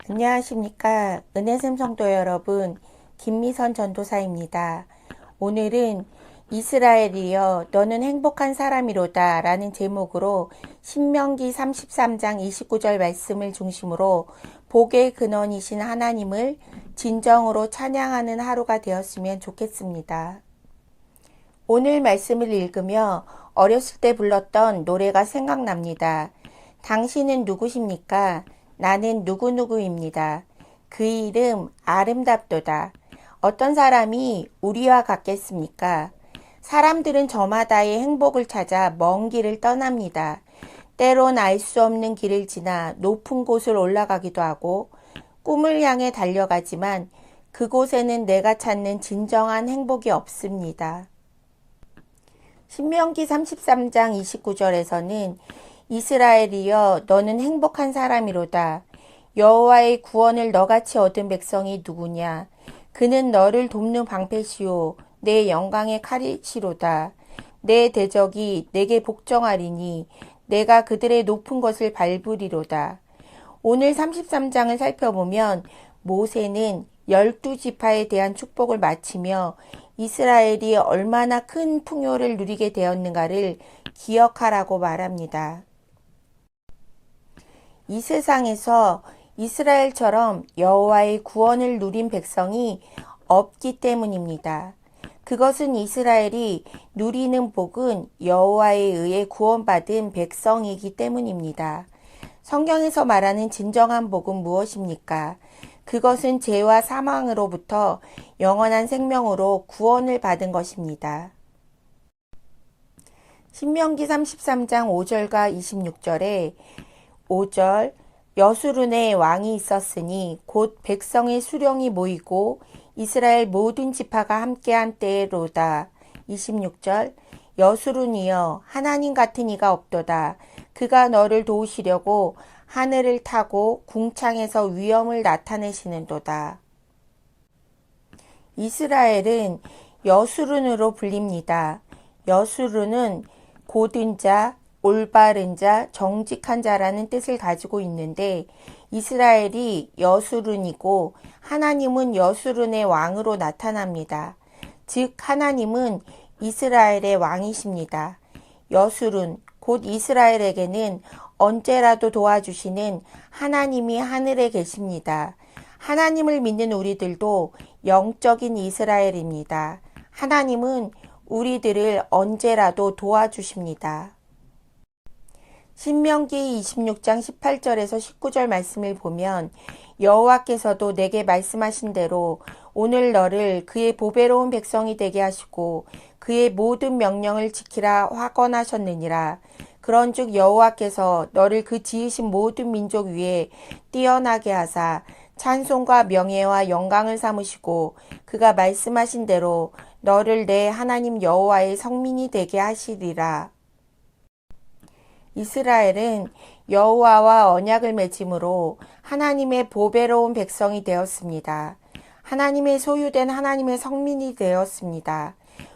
안녕하십니까. 은혜샘 성도 여러분, 김미선 전도사입니다. 오늘은 이스라엘이여 너는 행복한 사람이로다 라는 제목으로 신명기 33장 29절 말씀을 중심으로 복의 근원이신 하나님을 진정으로 찬양하는 하루가 되었으면 좋겠습니다. 오늘 말씀을 읽으며 어렸을 때 불렀던 노래가 생각납니다. 당신은 누구십니까? 나는 누구누구입니다. 그 이름 아름답도다. 어떤 사람이 우리와 같겠습니까? 사람들은 저마다의 행복을 찾아 먼 길을 떠납니다. 때론 알 수 없는 길을 지나 높은 곳을 올라가기도 하고 꿈을 향해 달려가지만 그곳에는 내가 찾는 진정한 행복이 없습니다. 신명기 33장 29절에서는 이스라엘이여 너는 행복한 사람이로다. 여호와의 구원을 너같이 얻은 백성이 누구냐. 그는 너를 돕는 방패시오 내 영광의 칼이시로다. 내 대적이 내게 복종하리니 내가 그들의 높은 것을 밟으리로다. 오늘 33장을 살펴보면 모세는 12지파에 대한 축복을 마치며 이스라엘이 얼마나 큰 풍요를 누리게 되었는가를 기억하라고 말합니다. 이 세상에서 이스라엘처럼 여호와의 구원을 누린 백성이 없기 때문입니다. 그것은 이스라엘이 누리는 복은 여호와에 의해 구원받은 백성이기 때문입니다. 성경에서 말하는 진정한 복은 무엇입니까? 그것은 죄와 사망으로부터 영원한 생명으로 구원을 받은 것입니다. 신명기 33장 5절과 26절에 5절 여수룬에 왕이 있었으니 곧 백성의 수령이 모이고 이스라엘 모든 지파가 함께한 때로다. 26절 여수룬이여 하나님 같은 이가 없도다. 그가 너를 도우시려고 하늘을 타고 궁창에서 위엄을 나타내시는도다. 이스라엘은 여수룬으로 불립니다. 여수룬은 고든 자, 올바른 자, 정직한 자라는 뜻을 가지고 있는데 이스라엘이 여수룬이고 하나님은 여수룬의 왕으로 나타납니다. 즉 하나님은 이스라엘의 왕이십니다. 여수룬, 곧 이스라엘에게는 언제라도 도와주시는 하나님이 하늘에 계십니다. 하나님을 믿는 우리들도 영적인 이스라엘입니다. 하나님은 우리들을 언제라도 도와주십니다. 신명기 26장 18절에서 19절 말씀을 보면 여호와께서도 내게 말씀하신 대로 오늘 너를 그의 보배로운 백성이 되게 하시고 그의 모든 명령을 지키라 확언하셨느니라. 그런즉 여호와께서 너를 그 지으신 모든 민족 위에 뛰어나게 하사 찬송과 명예와 영광을 삼으시고 그가 말씀하신 대로 너를 내 하나님 여호와의 성민이 되게 하시리라. 이스라엘은 여호와와 언약을 맺음으로 하나님의 보배로운 백성이 되었습니다. 하나님의 소유된 하나님의 성민이 되었습니다.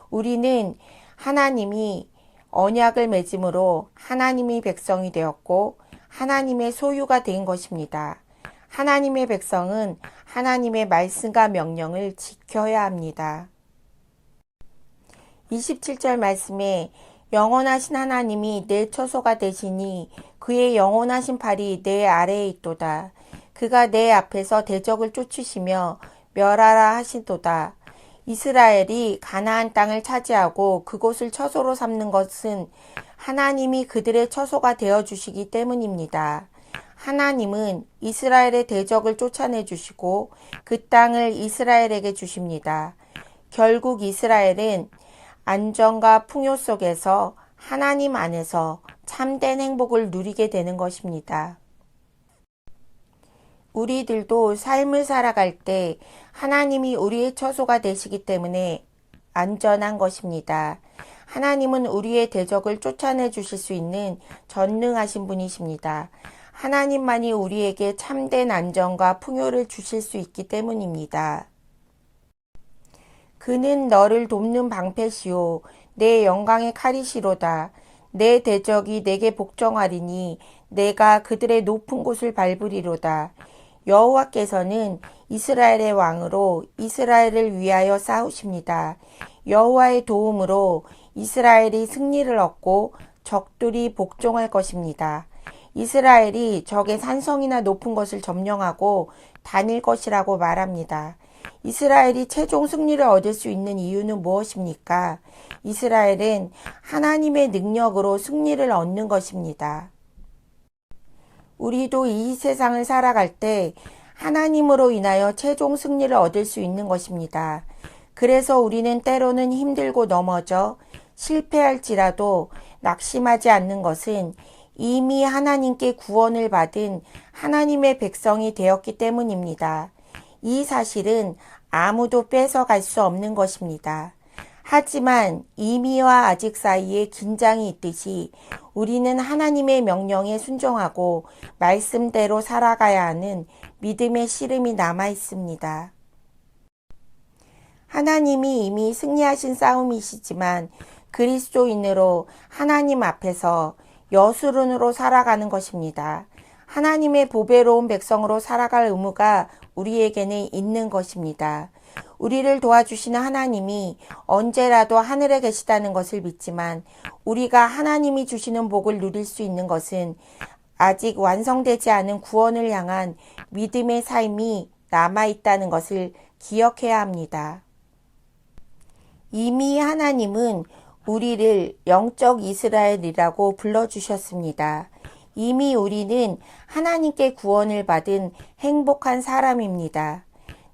우리는 하나님이 언약을 맺음으로 하나님의 백성이 되었고 하나님의 소유가 된 것입니다. 하나님의 백성은 하나님의 말씀과 명령을 지켜야 합니다. 27절 말씀에 영원하신 하나님이 내 처소가 되시니 그의 영원하신 팔이 내 아래에 있도다. 그가 내 앞에서 대적을 쫓으시며 멸하라 하시도다. 이스라엘이 가나안 땅을 차지하고 그곳을 처소로 삼는 것은 하나님이 그들의 처소가 되어주시기 때문입니다. 하나님은 이스라엘의 대적을 쫓아내 주시고 그 땅을 이스라엘에게 주십니다. 결국 이스라엘은 안정과 풍요 속에서 하나님 안에서 참된 행복을 누리게 되는 것입니다. 우리들도 삶을 살아갈 때 하나님이 우리의 처소가 되시기 때문에 안전한 것입니다. 하나님은 우리의 대적을 쫓아내 주실 수 있는 전능하신 분이십니다. 하나님만이 우리에게 참된 안정과 풍요를 주실 수 있기 때문입니다. 그는 너를 돕는 방패시오 내 영광의 칼이시로다. 내 대적이 내게 복종하리니 내가 그들의 높은 곳을 밟으리로다. 여호와께서는 이스라엘의 왕으로 이스라엘을 위하여 싸우십니다. 여호와의 도움으로 이스라엘이 승리를 얻고 적들이 복종할 것입니다. 이스라엘이 적의 산성이나 높은 것을 점령하고 다닐 것이라고 말합니다. 이스라엘이 최종 승리를 얻을 수 있는 이유는 무엇입니까? 이스라엘은 하나님의 능력으로 승리를 얻는 것입니다. 우리도 이 세상을 살아갈 때 하나님으로 인하여 최종 승리를 얻을 수 있는 것입니다. 그래서 우리는 때로는 힘들고 넘어져 실패할지라도 낙심하지 않는 것은 이미 하나님께 구원을 받은 하나님의 백성이 되었기 때문입니다. 이 사실은 아무도 뺏어갈 수 없는 것입니다. 하지만 이미와 아직 사이에 긴장이 있듯이 우리는 하나님의 명령에 순종하고 말씀대로 살아가야 하는 믿음의 씨름이 남아 있습니다. 하나님이 이미 승리하신 싸움이시지만 그리스도인으로 하나님 앞에서 여수론으로 살아가는 것입니다. 하나님의 보배로운 백성으로 살아갈 의무가 우리에게는 있는 것입니다. 우리를 도와주시는 하나님이 언제라도 하늘에 계시다는 것을 믿지만 우리가 하나님이 주시는 복을 누릴 수 있는 것은 아직 완성되지 않은 구원을 향한 믿음의 삶이 남아있다는 것을 기억해야 합니다. 이미 하나님은 우리를 영적 이스라엘이라고 불러주셨습니다. 이미 우리는 하나님께 구원을 받은 행복한 사람입니다.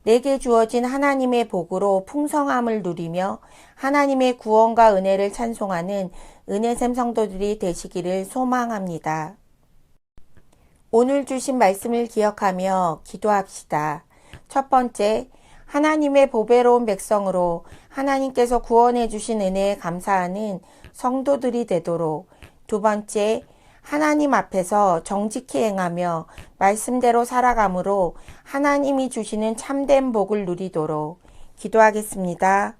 내게 주어진 하나님의 복으로 풍성함을 누리며 하나님의 구원과 은혜를 찬송하는 은혜샘 성도들이 되시기를 소망합니다. 오늘 주신 말씀을 기억하며 기도합시다. 첫 번째, 하나님의 보배로운 백성으로 하나님께서 구원해 주신 은혜에 감사하는 성도들이 되도록. 두 번째, 하나님 앞에서 정직히 행하며 말씀대로 살아감으로 하나님이 주시는 참된 복을 누리도록 기도하겠습니다.